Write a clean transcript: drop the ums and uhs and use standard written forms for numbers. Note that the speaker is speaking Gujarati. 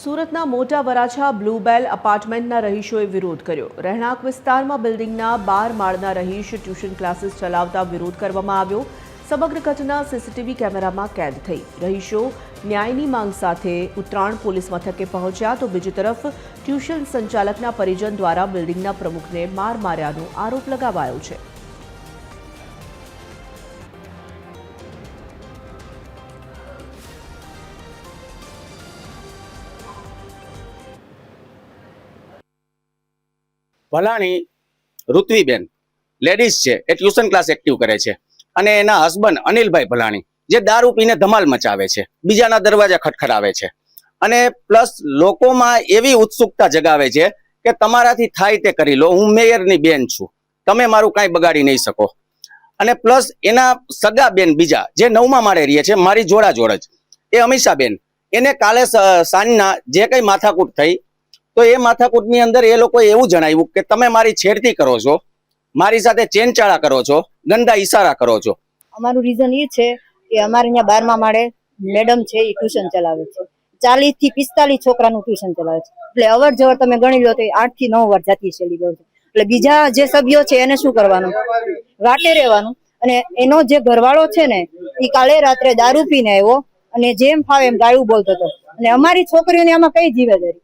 સુરતના મોટા વરાછા બ્લુબેલ અપાર્ટમેન્ટના રહીશોએ વિરોધ કર્યો। રહેણાંક વિસ્તારમાં બિલ્ડિંગના 12 માળના રહીશ ટ્યુશન ક્લાસીસ ચલાવતા વિરોધ કરવામાં આવ્યો। સમગ્ર ઘટના સીસીટીવી કેમેરામાં કેદ થઈ। રહીશો ન્યાયની માંગ સાથે ઉત્તરાણ પોલીસ મથકે પહોંચ્યા તો બીજી તરફ ટ્યુશન સંચાલકના પરિજન દ્વારા બિલ્ડિંગના પ્રમુખને માર માર્યાનો આરોપ લગાવાયો છે। ભલાણી ઋત્વીબેન લેડીઝ છે, એ ટ્યુશન ક્લાસ એક્ટિવ કરે છે અને એના હસબન્ડ અનિલભાઈ ભલાણી જે દારૂ પીને ધમાલ મચાવે છે, બીજાના દરવાજા ખટખટાવે છે અને પ્લસ લોકોમાં એવી ઉત્સુકતા જગાવે છે કે તમારાથી થાય તે કરી લો, હું મેયરની બેન છું, તમે મારું કાંઈ બગાડી નહીં શકો। અને પ્લસ એના સગા બેન બીજા જે 9મા માળે રહે છે, મારી જોડા જોડ જ, એ અમીષાબેન, એને કાલે સાંજના જે કંઈ માથાકૂટ થઈ તો એ માથાકૂટની અંદર એ લોકોએ એવું જણાવ્યું કે તમે મારી છેડતી કરો છો, મારી સાથે ચેનચાળા કરો છો, ગંદા ઈશારા કરો છો। અમારું રીઝન એ છે કે અમારે અહીંયા 12મા માળે મેડમ છે એ ટ્યુશન ચલાવે છે, 40 થી 45 છોકરાનું ટ્યુશન ચલાવે છે, એટલે અવર જવર તમે ગણી લો તો 8 થી 9 વાર જાતી શેલી ગયો છે। એટલે બીજા જે સભ્યો છે એને શું કરવાનું, વાટે રહેવાનું। અને એનો જે ઘરવાળો છે ને એ કાલે રાત્રે દારૂ પીને આવ્યો અને જેમ ફાવે એમ ગાળું બોલતો હતો અને અમારી છોકરીઓને આમાં કઈ જીવેદારી?